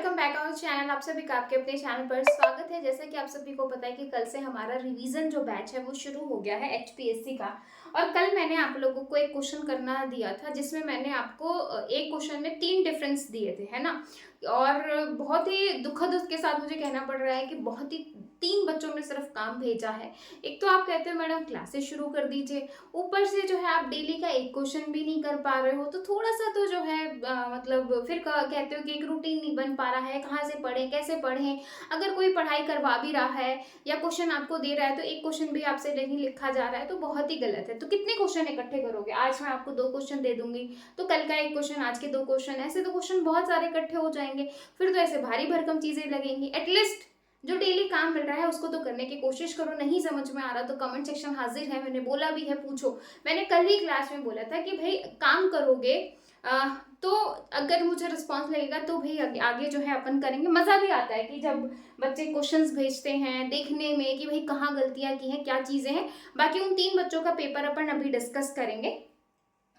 Welcome back our channel. आप सभी का आपके अपने चैनल पर स्वागत है। जैसे कि आप सभी को पता है कि कल से हमारा रिवीजन जो बैच है वो शुरू हो गया है एचपीएससी का। और कल मैंने आप लोगों को एक क्वेश्चन करना दिया था जिसमें मैंने आपको एक क्वेश्चन में 3 डिफरेंस दिए थे, है ना। और बहुत ही दुखद उसके साथ मुझे कहना पड़ रहा है कि बहुत ही 3 बच्चों ने सिर्फ काम भेजा है। एक तो आप कहते हो मैडम क्लासेस शुरू कर दीजिए, ऊपर से जो है आप डेली का एक क्वेश्चन भी नहीं कर पा रहे हो, तो थोड़ा सा तो जो है मतलब फिर कहते हो कि एक रूटीन नहीं बन पा रहा है, कहाँ से पढ़ें कैसे पढ़ें। अगर कोई पढ़ाई करवा भी रहा है या क्वेश्चन आपको दे रहा है तो एक क्वेश्चन भी आपसे नहीं लिखा जा रहा है, तो बहुत ही गलत है। तो कितने क्वेश्चन इकट्ठे करोगे? आज मैं आपको 2 क्वेश्चन दे दूंगी तो कल का एक क्वेश्चन, आज के 2 क्वेश्चन, ऐसे तो क्वेश्चन बहुत सारे इकट्ठे हो जाएंगे। फिर तो ऐसे भारी भरकम चीजें लगेंगी। एटलीस्ट जो डेली काम मिल रहा है उसको तो करने की कोशिश करो। नहीं समझ में आ रहा तो कमेंट सेक्शन हाजिर है, मैंने बोला भी है, पूछो। मैंने कल ही क्लास में बोला था कि भाई काम करोगे तो अगर मुझे रिस्पांस लगेगा तो भाई आगे जो है अपन करेंगे। मजा भी आता है कि जब बच्चे क्वेश्चंस भेजते हैं देखने में कि भाई कहाँ गलतियां की हैं, क्या चीजें हैं। बाकी उन 3 बच्चों का पेपर अपन अभी डिस्कस करेंगे।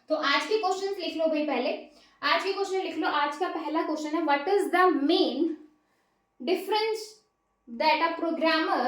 तो आज के क्वेश्चन लिख लो भाई। पहले आज के क्वेश्चन लिख लो। आज का पहला क्वेश्चन है, what is the main difference that a programmer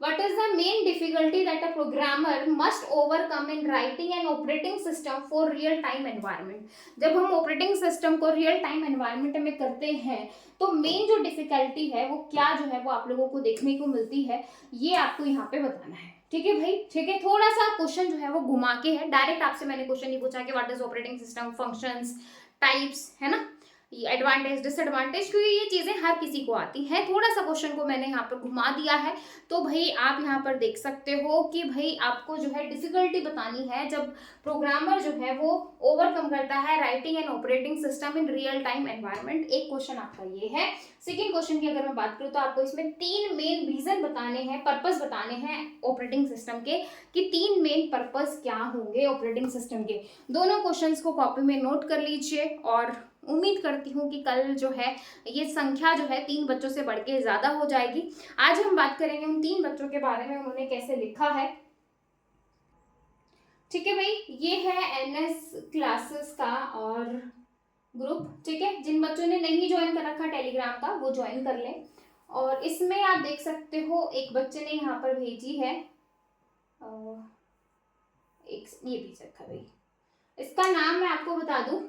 what is the main difficulty that a programmer must overcome in writing an operating system for real time environment? जब हम ऑपरेटिंग सिस्टम को real time environment में करते हैं तो main जो difficulty है वो क्या जो है वो आप लोगों को देखने को मिलती है, ये आपको यहाँ पे बताना है। ठीक है भाई, ठीक है। थोड़ा सा क्वेश्चन जो है वो घुमा के है, डायरेक्ट आपसे मैंने क्वेश्चन नहीं पूछा कि what is operating system, functions, types, है ना, एडवांटेज डिसएडवांटेज, क्योंकि ये चीजें हर किसी को आती हैं। थोड़ा सा क्वेश्चन को मैंने यहाँ पर घुमा दिया है। तो भाई आप यहाँ पर देख सकते हो कि भाई आपको जो है डिफिकल्टी बतानी है जब प्रोग्रामर जो है वो ओवरकम करता है writing and operating system in real time environment. एक क्वेश्चन आपका ये है। सेकेंड क्वेश्चन की अगर मैं बात करूँ तो आपको इसमें 3 मेन रीजन बताने हैं, पर्पस बताने हैं ऑपरेटिंग सिस्टम के, कि 3 मेन पर्पस क्या होंगे ऑपरेटिंग सिस्टम के। दोनों क्वेश्चंस को कॉपी में नोट कर लीजिए और उम्मीद करती हूँ कि कल जो है ये संख्या जो है 3 बच्चों से बढ़ के ज्यादा हो जाएगी। आज हम बात करेंगे उन 3 बच्चों के बारे में, उन्होंने कैसे लिखा है। ठीक है भाई, ये है एनएस क्लासेस का और ग्रुप। ठीक है, जिन बच्चों ने नहीं ज्वाइन कर रखा टेलीग्राम का वो ज्वाइन कर लें। और इसमें आप देख सकते हो एक बच्चे ने यहाँ पर भेजी है, एक ये भेज रखा भाई, इसका नाम मैं आपको बता दूं,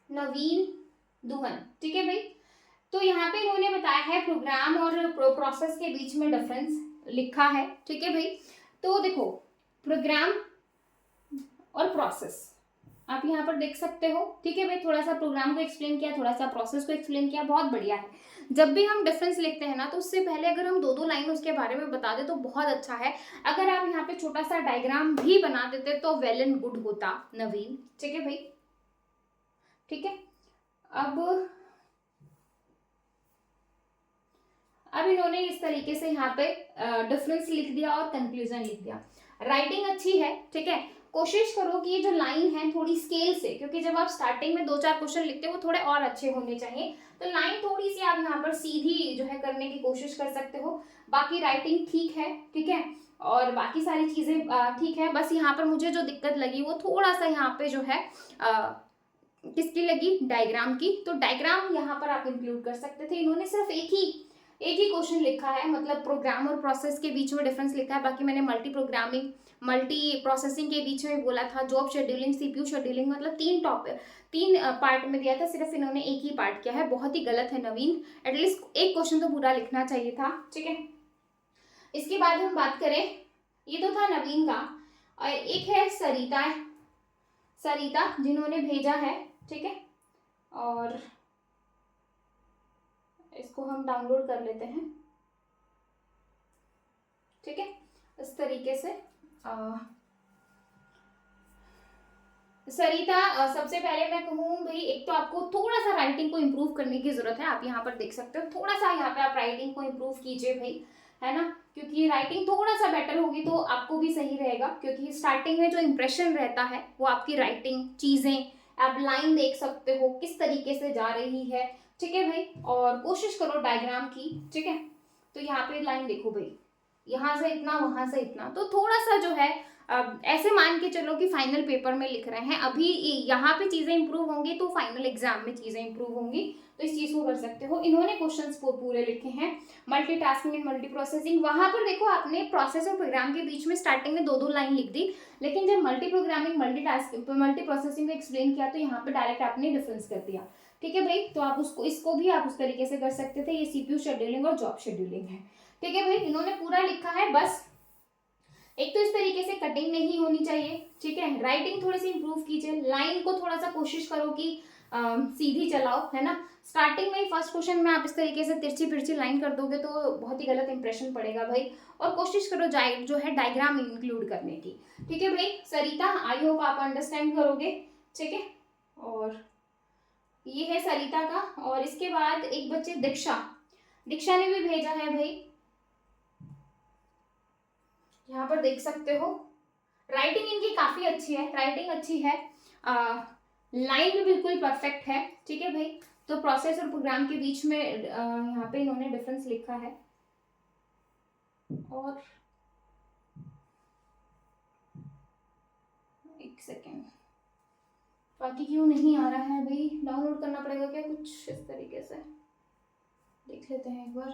नवीन दुहन। ठीक है भाई, तो यहाँ पे इन्होंने बताया है प्रोग्राम और प्रोसेस के बीच में डिफरेंस लिखा है। ठीक है भाई, तो देखो प्रोग्राम और प्रोसेस आप यहाँ पर देख सकते हो। ठीक है भाई, थोड़ा सा प्रोग्राम को एक्सप्लेन किया, थोड़ा सा प्रोसेस को एक्सप्लेन किया, बहुत बढ़िया है। जब भी हम डिफरेंस लिखते हैं ना तो उससे पहले अगर हम 2-2 लाइन उसके बारे में बता दे तो बहुत अच्छा है। अगर आप यहाँ पे छोटा सा डायग्राम भी बना देते तो वेल एंड गुड होता नवीन। ठीक है भाई, ठीक है। अब इन्होंने इस तरीके से यहाँ पे डिफरेंस लिख दिया और कंक्लूजन लिख दिया। राइटिंग अच्छी है, ठीक है। कोशिश करो कि ये जो लाइन है थोड़ी स्केल से, क्योंकि जब आप स्टार्टिंग में 2-4 क्वेश्चन लिखते हो वो थोड़े और अच्छे होने चाहिए, तो लाइन थोड़ी सी आप यहाँ पर सीधी जो है करने की कोशिश कर सकते हो। बाकी राइटिंग ठीक है, ठीक है, और बाकी सारी चीजें ठीक है। बस यहाँ पर मुझे जो दिक्कत लगी वो थोड़ा सा यहाँ पे जो है किसकी लगी, डायग्राम की। तो डायग्राम यहाँ पर आप इंक्लूड कर सकते थे। इन्होंने सिर्फ एक ही क्वेश्चन लिखा है, मतलब प्रोग्राम और प्रोसेस के बीच में डिफरेंस लिखा है। बाकी मैंने मल्टी प्रोग्रामिंग मल्टी प्रोसेसिंग के बीच में बोला था, जॉब शेड्यूलिंग, सीपीयू शेड्यूलिंग, मतलब 3 पार्ट में दिया था, सिर्फ इन्होंने एक ही पार्ट किया है। बहुत ही गलत है नवीन, एटलीस्ट एक क्वेश्चन तो पूरा लिखना चाहिए था। ठीक है, इसके बाद हम बात करें, ये तो था नवीन का, और एक है सरिता जिन्होंने भेजा है। ठीक है, और इसको हम डाउनलोड कर लेते हैं। ठीक है, इस तरीके से सरिता, सबसे पहले मैं कहूँ भाई, एक तो आपको थोड़ा सा राइटिंग को इम्प्रूव करने की जरूरत है। आप यहाँ पर देख सकते हो, थोड़ा सा यहाँ पे आप राइटिंग को इम्प्रूव कीजिए भाई, है ना, क्योंकि राइटिंग थोड़ा सा बेटर होगी तो आपको भी सही रहेगा। क्योंकि स्टार्टिंग में जो इंप्रेशन रहता है वो आपकी राइटिंग, चीजें, आप लाइन देख सकते हो किस तरीके से जा रही है। ठीक है भाई, और कोशिश करो डायग्राम की। ठीक है, तो यहाँ पे लाइन देखो भाई, यहाँ से इतना, वहां से इतना, तो थोड़ा सा जो है अब ऐसे मान के चलो कि फाइनल पेपर में लिख रहे हैं, अभी यहाँ पे चीजें इंप्रूव होंगी तो फाइनल एग्जाम में चीजें इंप्रूव होंगी, तो इस चीज को कर सकते हो। इन्होंने क्वेश्चंस को पूरे लिखे हैं। मल्टीटास्किंग एंड मल्टी प्रोसेसिंग, वहां पर देखो आपने प्रोसेस और प्रोग्राम के बीच में स्टार्टिंग में 2-2 लाइन लिख दी, लेकिन जब मल्टी प्रोग्रामिंग मल्टी प्रोसेसिंग को एक्सप्लेन किया तो यहाँ पे डायरेक्ट आपने डिफरेंस कर दिया। ठीक है भाई, तो आप उसको इसको भी आप उस तरीके से कर सकते थे। ये सीपीयू शेड्यूलिंग और जॉब शेड्यूलिंग है। ठीक है भाई, इन्होंने पूरा लिखा है। बस एक तो इस तरीके से कटिंग नहीं होनी चाहिए, ठीक है। राइटिंग थोड़ी सी इंप्रूव कीजिए, लाइन को थोड़ा सा कोशिश करो कि सीधी चलाओ, है ना। स्टार्टिंग में ही फर्स्ट क्वेश्चन में आप इस तरीके से तिरछी फिरछी लाइन कर दोगे तो बहुत ही गलत इंप्रेशन पड़ेगा भाई। और कोशिश करो जो है डायग्राम इंक्लूड करने की। ठीक है भाई सरिता, आई होप आप अंडरस्टैंड करोगे। ठीक है, और ये है सरिता का। और इसके बाद एक बच्चे दीक्षा ने भी भेजा है भाई, यहाँ पर देख सकते हो। राइटिंग इनकी काफी अच्छी है, राइटिंग अच्छी है, लाइन भी बिल्कुल परफेक्ट है। ठीक है भाई, तो प्रोसेस और प्रोग्राम के बीच में यहाँ पे इन्होंने डिफरेंस लिखा है। और एक सेकेंड, बाकी क्यों नहीं आ रहा है भाई, डाउनलोड करना पड़ेगा क्या कुछ इस तरीके से, देख लेते हैं एक बार।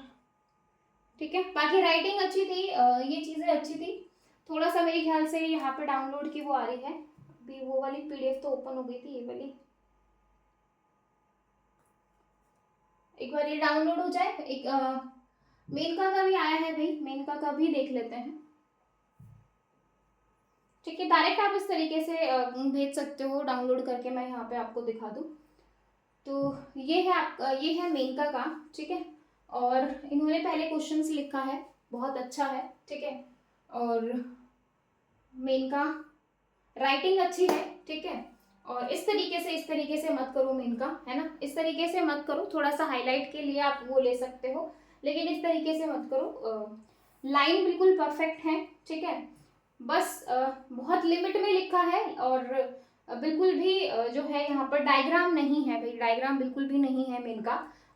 ठीक है, बाकी राइटिंग अच्छी थी, ये चीजें अच्छी थी। थोड़ा सा मेरे ख्याल से यहाँ पे डाउनलोड की वो आ रही है, अभी वो वाली पीडीएफ तो ओपन हो गई थी, ये वाली एक बार ये डाउनलोड हो जाए। एक मेनका का भी आया है भाई, मेनका का भी देख लेते हैं। ठीक है, डायरेक्ट आप इस तरीके से भेज सकते हो डाउनलोड करके, मैं यहाँ पे आपको दिखा दूँ। तो ये है मेनका का। ठीक है, और इन्होंने पहले क्वेश्चंस लिखा है, बहुत अच्छा है। ठीक है, और मेनका राइटिंग अच्छी है। ठीक है, और इस तरीके से मत करो मेनका, है ना, इस तरीके से मत करो, थोड़ा सा हाईलाइट के लिए आप वो ले सकते हो, लेकिन इस तरीके से मत करो। लाइन बिल्कुल परफेक्ट है। ठीक है, बस बहुत लिमिट में लिखा है, और बिल्कुल भी जो है यहाँ पर डायग्राम नहीं है भाई, डायग्राम बिल्कुल भी नहीं है मेनका।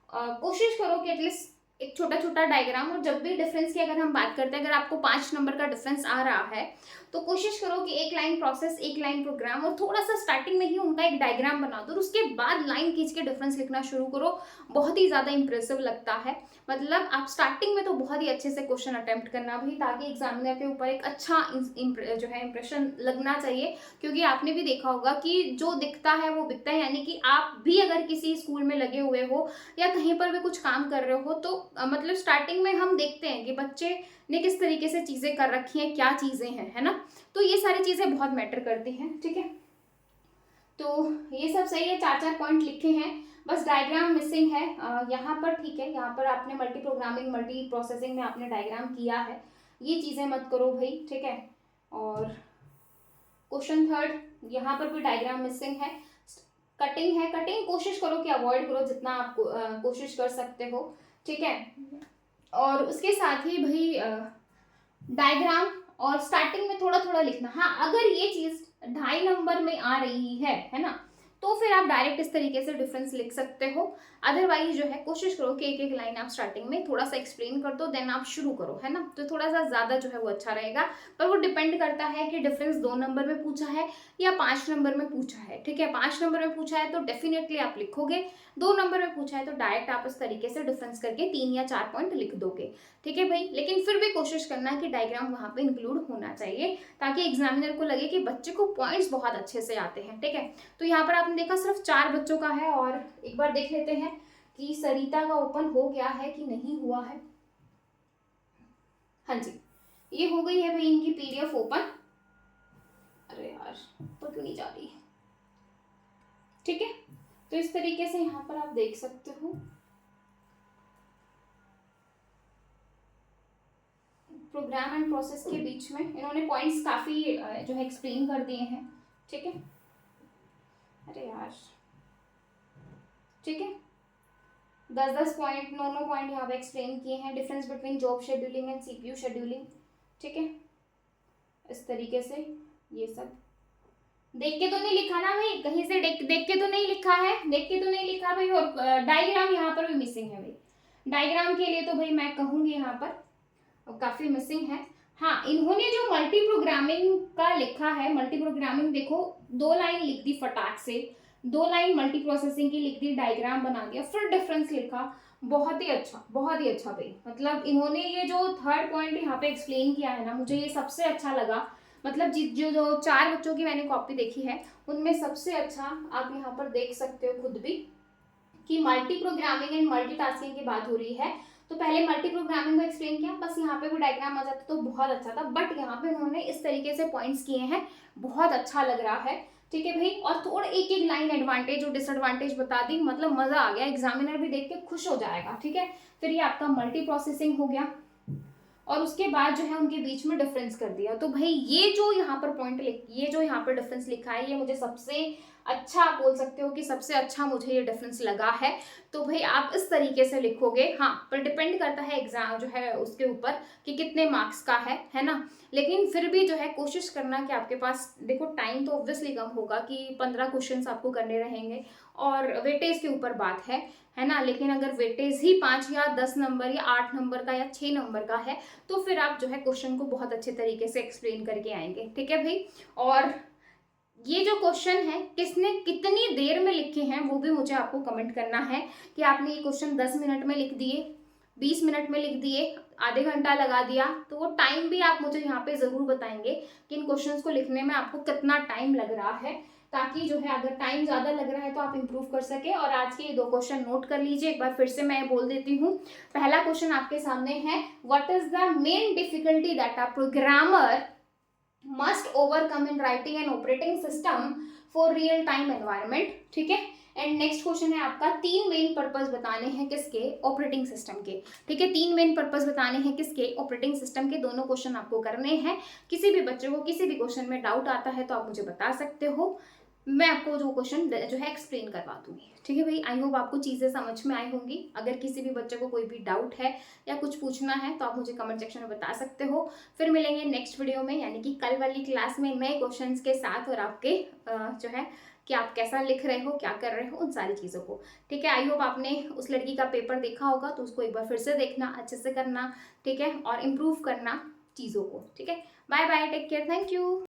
कोशिश करो कि एटलीस्ट एक छोटा छोटा डायग्राम। और जब भी डिफरेंस की अगर हम बात करते हैं, अगर आपको 5 नंबर का डिफरेंस आ रहा है तो कोशिश करो कि एक लाइन प्रोसेस, एक लाइन प्रोग्राम, और थोड़ा सा स्टार्टिंग में ही उनका एक डायग्राम बना दो, और उसके बाद लाइन खींच के डिफरेंस लिखना शुरू करो। बहुत ही ज्यादा इंप्रेसिव लगता है। मतलब आप स्टार्टिंग में तो बहुत ही अच्छे से क्वेश्चन अटेम्प्ट करना भाई, ताकि एग्जामिनर के ऊपर एक अच्छा जो है इंप्रेशन लगना चाहिए। क्योंकि आपने भी देखा होगा कि जो दिखता है वो बिकता है, यानी कि आप भी अगर किसी स्कूल में लगे हुए हो या कहीं पर भी कुछ काम कर रहे हो, तो मतलब स्टार्टिंग में हम देखते हैं कि बच्चे ने किस तरीके से चीजें कर रखी हैं, क्या चीजें हैं, है ना। तो ये सारी चीजें बहुत मैटर करती हैं। ठीक है, तो ये सब सही है, 4-4 पॉइंट लिखे हैं, बस डायग्राम मिसिंग है यहाँ पर। ठीक है, यहाँ पर आपने मल्टी प्रोग्रामिंग मल्टी प्रोसेसिंग में आपने डायग्राम किया है, ये चीजें मत करो भाई। ठीक है, और क्वेश्चन थर्ड, यहाँ पर भी डायग्राम मिसिंग है। कटिंग है, कटिंग कोशिश करो कि अवॉइड करो जितना आप कोशिश कर सकते हो। ठीक है, और उसके साथ ही भाई डायग्राम और स्टार्टिंग में थोड़ा थोड़ा लिखना। हाँ, अगर ये चीज 2.5 नंबर में आ रही है ना, तो फिर आप डायरेक्ट इस तरीके से डिफरेंस लिख सकते हो। अदरवाइज जो है कोशिश करो कि एक एक लाइन आप स्टार्टिंग में थोड़ा सा एक्सप्लेन कर दो, देन आप शुरू करो, है ना, तो थोड़ा सा ज्यादा जो है वो अच्छा रहेगा। पर वो डिपेंड करता है कि डिफरेंस 2 नंबर में पूछा है या 5 नंबर में पूछा है। ठीक है, 5 नंबर में पूछा है तो डेफिनेटली आप लिखोगे, 2 नंबर में पूछा है तो डायरेक्ट आप इस तरीके से डिफरेंस करके 3 या 4 पॉइंट लिख दोगे। ठीक है भाई, लेकिन फिर भी कोशिश करना कि डायग्राम वहां पे इंक्लूड होना चाहिए, ताकि एग्जामिनर को लगे कि बच्चे को पॉइंट्स बहुत अच्छे से आते हैं। ठीक है, तो यहाँ पर आपने देखा सिर्फ 4 बच्चों का है, और एक बार देख लेते हैं कि सरिता का ओपन हो गया है कि नहीं हुआ है। हाँ जी, ये हो गई है भाई इनकी पीडीएफ ओपन। अरे यार, तो क्यों नहीं जा रही। ठीक है, तो इस तरीके से यहाँ पर आप देख सकते हो प्रोग्राम एंड प्रोसेस के बीच में इन्होंने पॉइंट्स काफी जो है एक्सप्लेन कर दिए हैं। ठीक है, अरे यार, ठीक है, 10-10 पॉइंट, 9-9 पॉइंट यहाँ पे एक्सप्लेन किए हैं। Difference between job scheduling and CPU scheduling. ठीक है, इस तरीके से ये सब देख के तो नहीं लिखा ना भाई, कहीं से देख के तो नहीं लिखा है, देख के तो नहीं लिखा भाई। और डायग्राम यहाँ पर भी मिसिंग है भाई, डायग्राम के लिए तो भाई मैं कहूंगी यहाँ पर काफी मिसिंग है। हाँ, इन्होंने जो मल्टी प्रोग्रामिंग का लिखा है, मल्टी प्रोग्रामिंग देखो 2 लाइन लिख दी फटाक से, 2 लाइन मल्टी प्रोसेसिंग की लिख दी, डायग्राम बना दिया, फिर डिफरेंस लिखा। बहुत ही अच्छा, बहुत ही अच्छा भाई। मतलब इन्होंने ये जो थर्ड पॉइंट यहाँ पे एक्सप्लेन किया है ना, मुझे ये सबसे अच्छा लगा। मतलब जो जो 4 बच्चों की मैंने कॉपी देखी है उनमें सबसे अच्छा आप यहाँ पर देख सकते हो खुद भी कि मल्टी प्रोग्रामिंग एंड मल्टीटास्किंग की बात हो रही है। तो पहले मल्टी प्रोग्रामिंग को एक्सप्लेन किया, बस यहाँ पे भी डायग्राम आ जाता तो बहुत अच्छा था, बट यहाँ पे उन्होंने इस तरीके से पॉइंट्स किए हैं, बहुत अच्छा लग रहा है। ठीक है भाई, और थोड़ा एक एक लाइन एडवांटेज और डिसएडवांटेज बता दी, मतलब मजा आ गया, एग्जामिनर भी देख के खुश हो जाएगा। ठीक है, फिर ये आपका मल्टी प्रोसेसिंग हो गया, और उसके बाद जो है उनके बीच में डिफरेंस कर दिया। तो भाई ये जो यहाँ पर पॉइंट ये जो यहाँ पर डिफरेंस लिखा है, ये मुझे सबसे अच्छा, आप बोल सकते हो कि सबसे अच्छा मुझे ये डिफरेंस लगा है। तो भाई आप इस तरीके से लिखोगे। हाँ, पर डिपेंड करता है एग्जाम जो है उसके ऊपर कि कितने मार्क्स का है ना। लेकिन फिर भी जो है कोशिश करना कि आपके पास, देखो टाइम तो ऑब्वियसली कम होगा कि 15 क्वेश्चंस आपको करने रहेंगे, और वेटेज के ऊपर बात है ना। लेकिन अगर वेटेज ही 5 या 10 नंबर या 8 नंबर का या 6 नंबर का है, तो फिर आप जो है क्वेश्चन को बहुत अच्छे तरीके से एक्सप्लेन करके आएंगे। ठीक है भाई, और ये जो क्वेश्चन है किसने कितनी देर में लिखे हैं वो भी मुझे आपको कमेंट करना है, कि आपने ये क्वेश्चन 10 मिनट में लिख दिए, 20 मिनट में लिख दिए, आधे घंटा लगा दिया, तो वो टाइम भी आप मुझे यहाँ पे जरूर बताएंगे कि इन क्वेश्चंस को लिखने में आपको कितना टाइम लग रहा है, ताकि जो है अगर टाइम ज्यादा लग रहा है तो आप इंप्रूव कर सके। और आज के ये 2 क्वेश्चन नोट कर लीजिए, एक बार फिर से मैं बोल देती हूँ। पहला क्वेश्चन आपके सामने है, what is the main difficulty that a programmer must overcome in writing and operating system for real time environment. ठीक है, एंड नेक्स्ट क्वेश्चन है आपका, 3 मेन पर्पस बताने हैं किसके, ऑपरेटिंग सिस्टम के। ठीक है, 3 मेन पर्पस बताने हैं किसके, ऑपरेटिंग सिस्टम के। दोनों क्वेश्चन आपको करने हैं। किसी भी बच्चे को किसी भी क्वेश्चन में डाउट आता है तो आप मुझे बता सकते हो, मैं आपको जो क्वेश्चन जो है एक्सप्लेन करवा दूंगी। ठीक है भाई, आई होप आपको चीज़ें समझ में आई होंगी। अगर किसी भी बच्चे को कोई भी डाउट है या कुछ पूछना है तो आप मुझे कमेंट सेक्शन में बता सकते हो। फिर मिलेंगे नेक्स्ट वीडियो में, यानी कि कल वाली क्लास में, नए क्वेश्चंस के साथ, और आपके जो है कि आप कैसा लिख रहे हो, क्या कर रहे हो, उन सारी चीज़ों को। ठीक है, आई होप आपने उस लड़की का पेपर देखा होगा, तो उसको एक बार फिर से देखना, अच्छे से करना। ठीक है, और इम्प्रूव करना चीज़ों को। ठीक है, bye bye, take care, thank you.